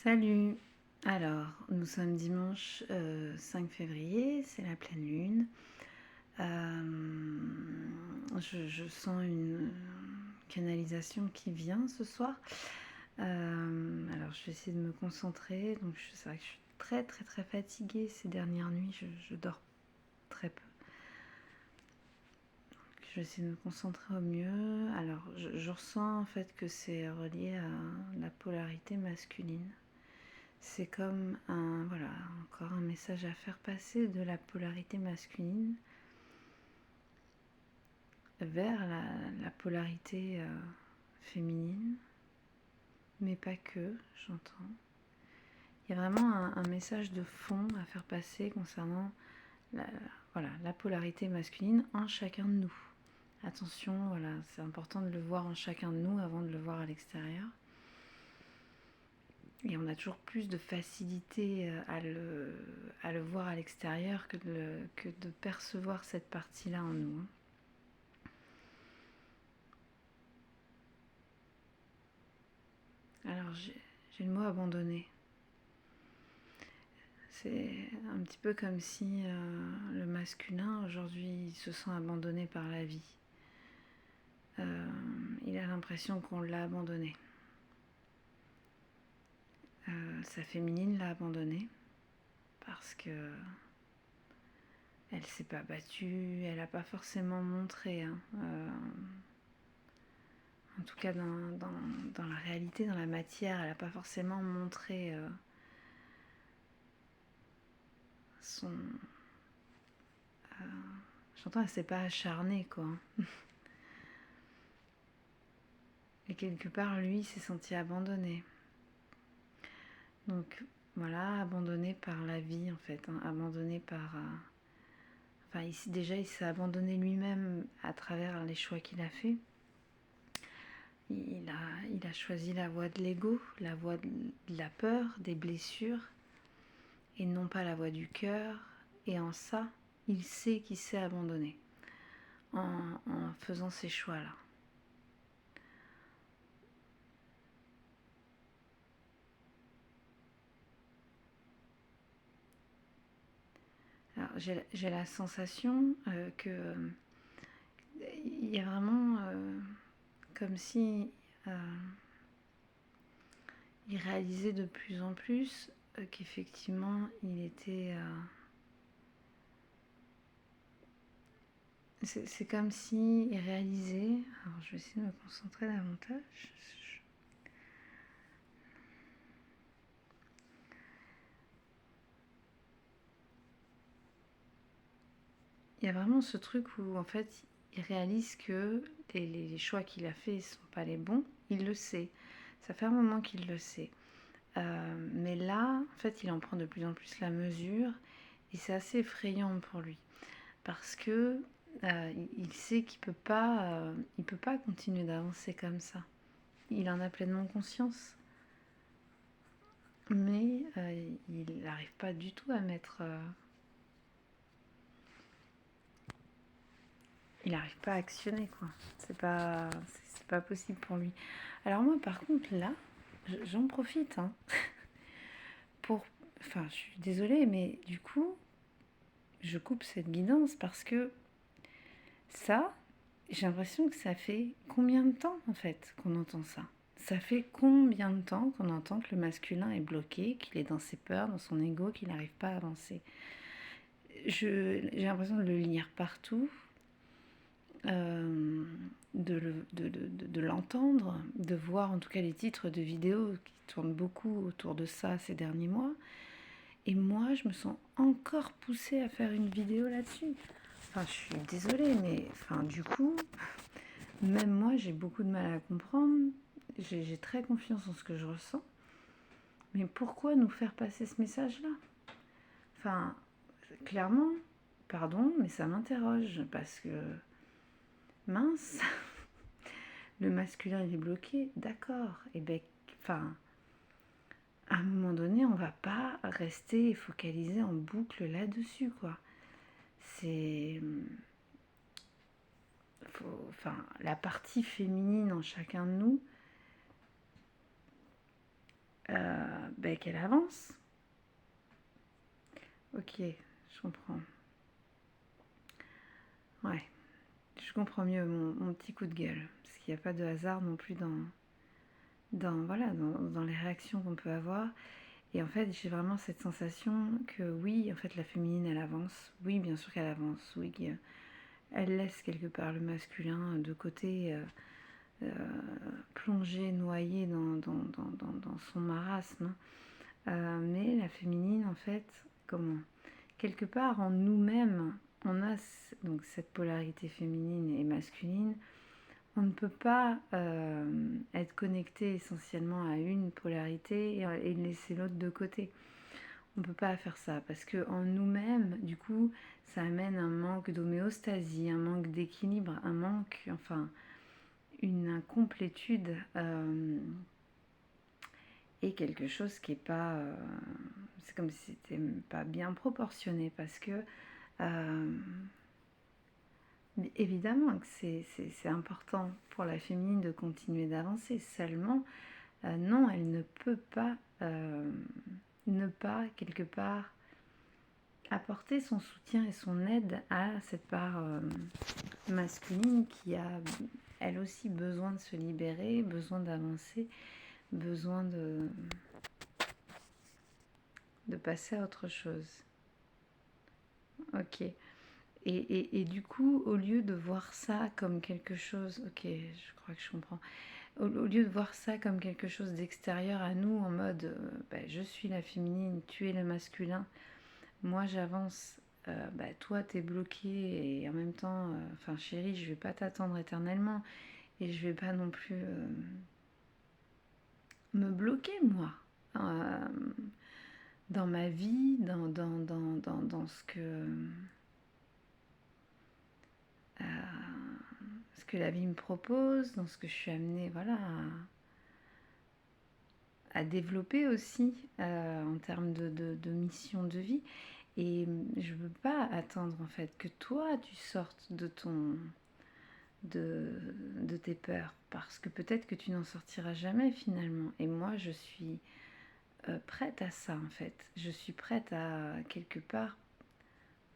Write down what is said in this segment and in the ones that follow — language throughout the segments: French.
Salut! Alors, nous sommes dimanche 5 février, c'est la pleine lune. Je sens une canalisation qui vient ce soir. Alors, je vais essayer de me concentrer. Donc, c'est vrai que je suis très très très fatiguée ces dernières nuits. Je dors très peu. Donc, je vais essayer de me concentrer au mieux. Alors, je ressens en fait que c'est relié à la polarité masculine. C'est comme voilà, encore un message à faire passer de la polarité masculine vers la polarité féminine, mais pas que, j'entends. Il y a vraiment un message de fond à faire passer concernant la polarité masculine en chacun de nous. Attention, voilà, c'est important de le voir en chacun de nous avant de le voir à l'extérieur. Et on a toujours plus de facilité à le voir à l'extérieur que de percevoir cette partie-là en nous. Alors j'ai le mot abandonner. C'est un petit peu comme si le masculin aujourd'hui se sent abandonné par la vie. Il a l'impression qu'on l'a abandonné. Sa féminine l'a abandonné parce que elle s'est pas battue, elle n'a pas forcément montré. En tout cas, dans la réalité, dans la matière, elle n'a pas forcément montré son. J'entends, elle s'est pas acharnée, quoi. Et quelque part, lui, s'est senti abandonné. Donc, voilà, abandonné par la vie, en fait. Abandonné par. Enfin, déjà, il s'est abandonné lui-même à travers les choix qu'il a faits. Il a choisi la voie de l'ego, la voie de la peur, des blessures, et non pas la voie du cœur. Et en ça, il sait qu'il s'est abandonné en faisant ces choix-là. Alors, j'ai la sensation que il y a vraiment comme si il réalisait de plus en plus qu'effectivement il était. C'est comme si il réalisait. Alors je vais essayer de me concentrer davantage. Il y a vraiment ce truc où en fait il réalise que les choix qu'il a faits ne sont pas les bons. Il le sait. Ça fait un moment qu'il le sait. Mais là, en fait, il en prend de plus en plus la mesure et c'est assez effrayant pour lui parce que il sait qu'il peut pas continuer d'avancer comme ça. Il en a pleinement conscience, mais il n'arrive pas du tout à mettre. Il n'arrive pas à actionner, quoi. C'est pas possible pour lui. Alors moi, par contre, là, j'en profite, hein, enfin, je suis désolée, mais du coup, je coupe cette guidance parce que ça, j'ai l'impression que ça fait combien de temps, en fait, qu'on entend ça? Ça fait combien de temps qu'on entend que le masculin est bloqué, qu'il est dans ses peurs, dans son ego, qu'il n'arrive pas à avancer? J'ai l'impression de le lire partout, de l'entendre, de voir en tout cas les titres de vidéos qui tournent beaucoup autour de ça ces derniers mois. Et moi, je me sens encore poussée à faire une vidéo là-dessus. Enfin, je suis désolée, mais enfin, du coup, même moi, j'ai beaucoup de mal à comprendre. J'ai très confiance en ce que je ressens. Mais pourquoi nous faire passer ce message-là? Enfin, clairement, pardon, mais ça m'interroge parce que mince, le masculin il est bloqué, d'accord. Et ben, enfin, à un moment donné, on va pas rester focalisé en boucle là-dessus, quoi. C'est, enfin, la partie féminine en chacun de nous qu'elle avance. Ok, je comprends. Ouais, je comprends mieux mon petit coup de gueule. Parce qu'il n'y a pas de hasard non plus dans les réactions qu'on peut avoir. Et en fait, j'ai vraiment cette sensation que oui, en fait, la féminine, elle avance. Oui, bien sûr qu'elle avance. Oui, elle laisse quelque part le masculin de côté, plongé, noyé dans son marasme. Mais la féminine, en fait, comment quelque part en nous-mêmes, on a donc cette polarité féminine et masculine. On ne peut pas être connecté essentiellement à une polarité et laisser l'autre de côté. On ne peut pas faire ça parce que en nous-mêmes, du coup, ça amène un manque d'homéostasie, un manque d'équilibre, un manque, enfin, une incomplétude et quelque chose qui est pas, c'est comme si c'était pas bien proportionné parce que évidemment que c'est important pour la féminine de continuer d'avancer. Seulement, non, elle ne peut pas ne pas, quelque part, apporter son soutien et son aide à cette part masculine qui a, elle aussi, besoin de se libérer, besoin d'avancer, besoin de passer à autre chose. Ok. Et du coup, au lieu de voir ça comme quelque chose, ok, je crois que je comprends, au lieu de voir ça comme quelque chose d'extérieur à nous, en mode je suis la féminine, tu es le masculin, moi j'avance, toi t'es bloqué et en même temps, enfin chérie, je vais pas t'attendre éternellement et je vais pas non plus me bloquer moi dans ma vie, dans ce que la vie me propose, dans ce que je suis amenée à développer aussi en termes de mission de vie. Et je ne veux pas attendre en fait que toi tu sortes de tes peurs parce que peut-être que tu n'en sortiras jamais finalement. Et moi je suis prête à ça en fait. Je suis prête à quelque part.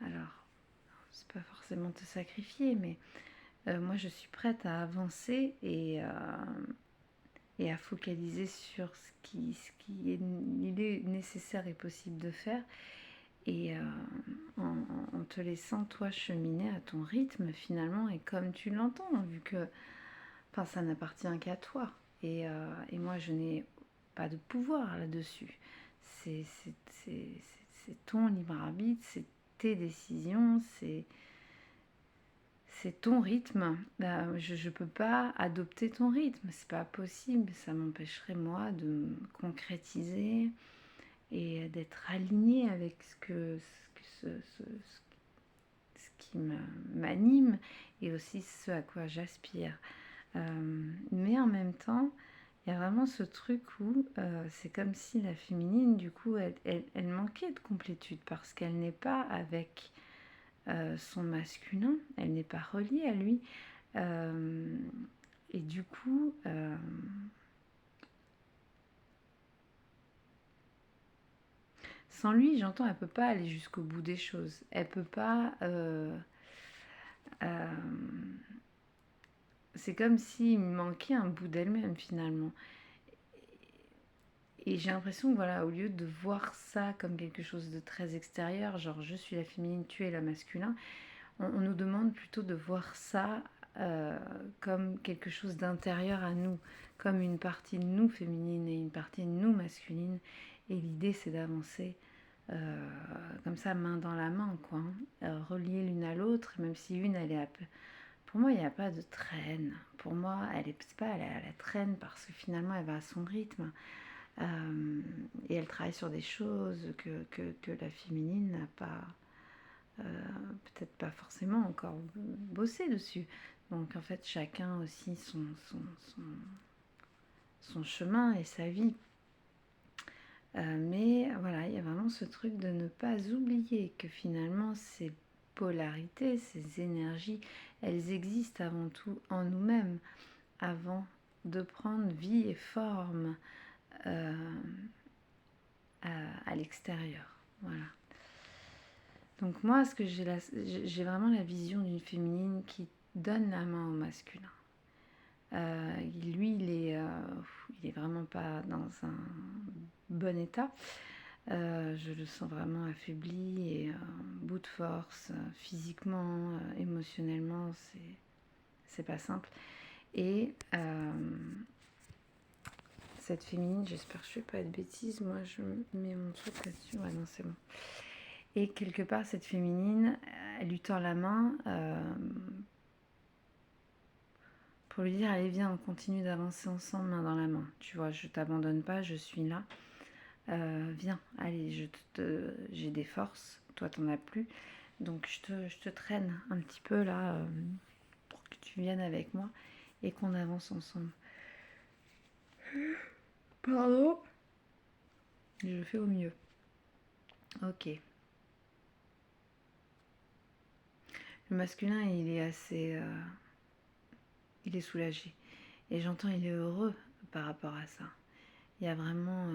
Alors, c'est pas forcément te sacrifier, mais moi je suis prête à avancer et à focaliser sur ce qui est nécessaire et possible de faire et en te laissant toi cheminer à ton rythme finalement et comme tu l'entends vu que ça n'appartient qu'à toi et moi je n'ai pas de pouvoir là-dessus. C'est ton libre arbitre, c'est tes décisions, c'est ton rythme. Je peux pas adopter ton rythme, c'est pas possible. Ça m'empêcherait moi de me concrétiser et d'être alignée avec ce qui m'anime et aussi ce à quoi j'aspire. Mais en même temps, il y a vraiment ce truc où c'est comme si la féminine, du coup, elle manquait de complétude parce qu'elle n'est pas avec son masculin, elle n'est pas reliée à lui. Et du coup, sans lui, j'entends, elle peut pas aller jusqu'au bout des choses. Elle peut pas. Euh, c'est comme s'il manquait un bout d'elle-même finalement. Et j'ai l'impression que voilà, au lieu de voir ça comme quelque chose de très extérieur, genre je suis la féminine, tu es la masculin, on nous demande plutôt de voir ça comme quelque chose d'intérieur à nous, comme une partie de nous féminine et une partie de nous masculine. Et l'idée, c'est d'avancer comme ça, main dans la main, quoi, reliées l'une à l'autre, même si une, elle est pour moi, il n'y a pas de traîne. Pour moi, elle est pas à la traîne parce que finalement, elle va à son rythme. Et elle travaille sur des choses que la féminine n'a pas, peut-être pas forcément encore bossé dessus. Donc en fait, chacun aussi son chemin et sa vie. Mais voilà, il y a vraiment ce truc de ne pas oublier que finalement, ces polarités, ces énergies, elles existent avant tout en nous-mêmes, avant de prendre vie et forme l'extérieur. Voilà. Donc moi, ce que j'ai vraiment la vision d'une féminine qui donne la main au masculin. Lui, il est vraiment pas dans un bon état. Je le sens vraiment affaibli et bout de force, physiquement, émotionnellement, c'est pas simple. Et cette féminine, j'espère que je ne fais pas de bêtises, moi je mets mon truc là-dessus, ouais non c'est bon. Et quelque part cette féminine, elle lui tend la main pour lui dire allez viens, on continue d'avancer ensemble main dans la main. Tu vois, je t'abandonne pas, je suis là. Viens, allez, j'ai des forces, toi t'en as plus. Donc je te traîne un petit peu là pour que tu viennes avec moi et qu'on avance ensemble. Pardon. Je fais au mieux. Ok. Le masculin, il est assez... il est soulagé. Et j'entends, il est heureux par rapport à ça. Il y a vraiment...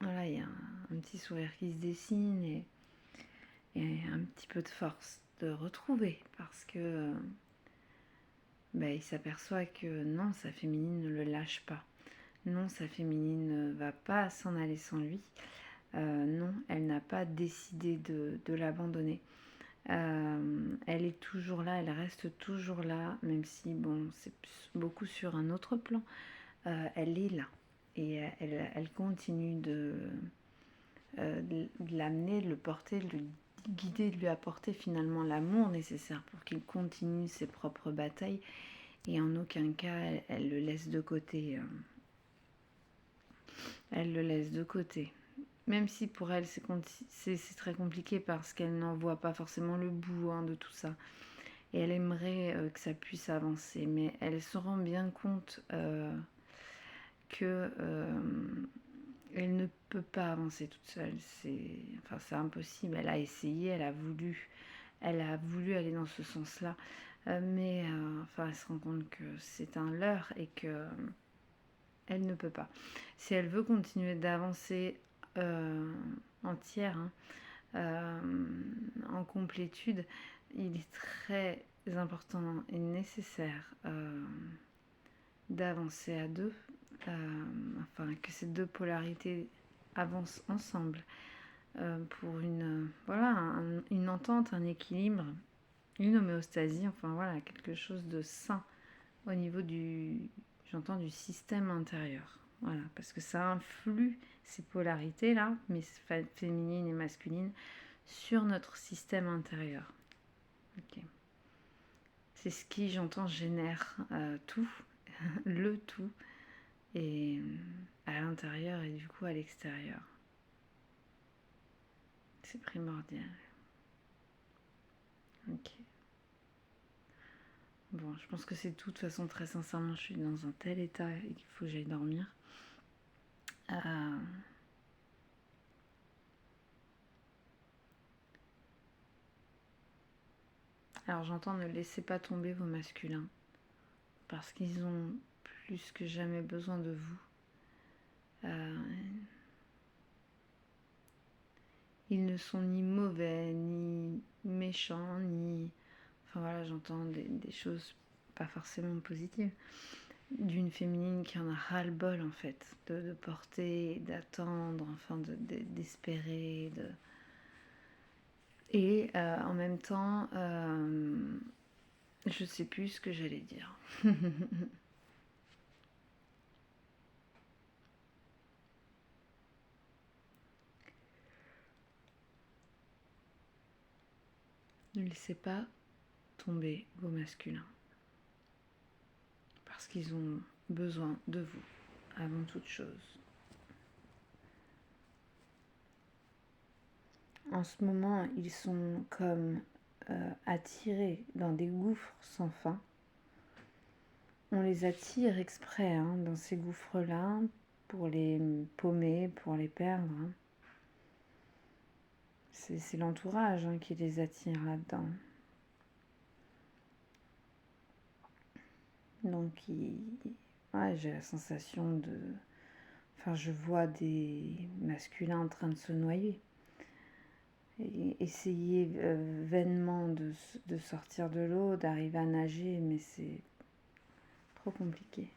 voilà, il y a un petit sourire qui se dessine et un petit peu de force de retrouver. Parce que... il s'aperçoit que non, sa féminine ne le lâche pas. Non, sa féminine ne va pas s'en aller sans lui. Non, elle n'a pas décidé de l'abandonner. Elle est toujours là, elle reste toujours là, même si bon, c'est beaucoup sur un autre plan. Elle est là et elle continue de l'amener, de le porter, de le guider, de lui apporter finalement l'amour nécessaire pour qu'il continue ses propres batailles. Et en aucun cas, elle le laisse de côté. Elle le laisse de côté. Même si pour elle, c'est très compliqué parce qu'elle n'en voit pas forcément le bout de tout ça. Et elle aimerait que ça puisse avancer. Mais elle se rend bien compte que elle ne peut pas avancer toute seule. C'est impossible. Elle a essayé, elle a voulu aller dans ce sens-là. Mais elle se rend compte que c'est un leurre et que elle ne peut pas. Si elle veut continuer d'avancer entière, en complétude, il est très important et nécessaire d'avancer à deux, que ces deux polarités avancent ensemble pour une entente, un équilibre, une homéostasie, quelque chose de sain au niveau du système intérieur. Voilà, parce que ça influe ces polarités-là, mais féminine et masculine, sur notre système intérieur. Okay. C'est ce qui, j'entends, génère tout, le tout, et à l'intérieur et du coup à l'extérieur. C'est primordial. Ok. Bon, je pense que c'est tout. De toute façon, très sincèrement, je suis dans un tel état et qu'il faut que j'aille dormir. Alors j'entends ne laissez pas tomber vos masculins parce qu'ils ont plus que jamais besoin de vous. Ils ne sont ni mauvais, ni méchants, ni... j'entends des choses pas forcément positives. D'une féminine qui en a ras-le-bol en fait, de porter, d'attendre, d'espérer, Et en même temps, je sais plus ce que j'allais dire. Ne laissez pas tomber vos masculins. Parce qu'ils ont besoin de vous, avant toute chose. En ce moment, ils sont comme attirés dans des gouffres sans fin. On les attire exprès dans ces gouffres-là pour les paumer, pour les perdre. C'est l'entourage qui les attire là-dedans. Donc, j'ai la sensation de Enfin, je vois des masculins en train de se noyer. Et essayer vainement de sortir de l'eau, d'arriver à nager, mais c'est trop compliqué.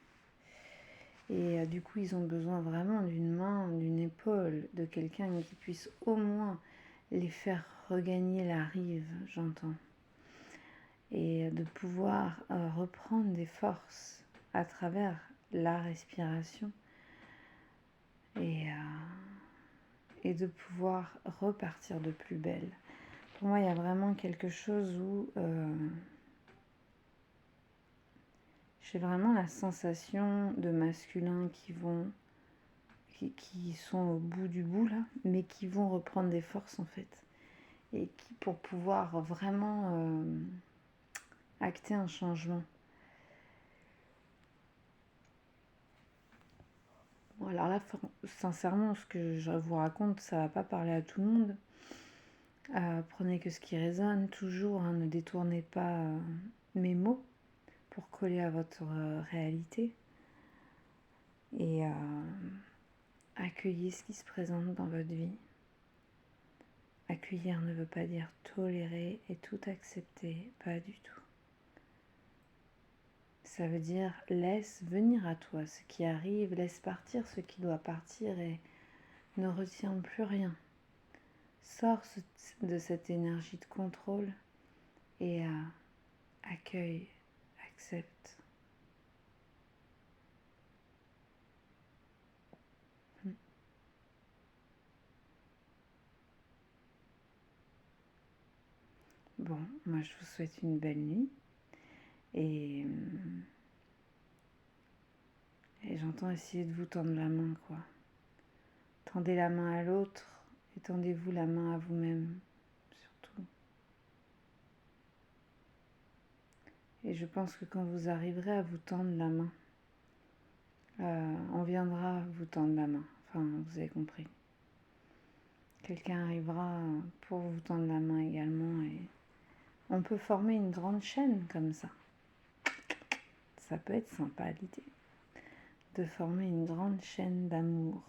Et du coup, ils ont besoin vraiment d'une main, d'une épaule, de quelqu'un qui puisse au moins les faire regagner la rive, j'entends. Et de pouvoir reprendre des forces à travers la respiration et de pouvoir repartir de plus belle. Pour moi, il y a vraiment quelque chose où j'ai vraiment la sensation de masculins qui sont au bout du bout là, mais qui vont reprendre des forces en fait. Et qui, pour pouvoir vraiment acter un changement. Bon, alors là, sincèrement, ce que je vous raconte, ça va pas parler à tout le monde. Prenez que ce qui résonne toujours, hein, ne détournez pas mes mots pour coller à votre réalité. Et accueillez ce qui se présente dans votre vie. Accueillir ne veut pas dire tolérer et tout accepter, pas du tout. Ça veut dire laisse venir à toi ce qui arrive, laisse partir ce qui doit partir et ne retiens plus rien. Sors de cette énergie de contrôle et accueille, accepte. Bon, moi je vous souhaite une belle nuit et j'entends essayer de vous tendre la main, quoi. Tendez la main à l'autre et tendez-vous la main à vous-même, surtout. Et je pense que quand vous arriverez à vous tendre la main, on viendra vous tendre la main. Enfin, vous avez compris. Quelqu'un arrivera pour vous tendre la main également et on peut former une grande chaîne comme ça. Ça peut être sympa à l'idée de former une grande chaîne d'amour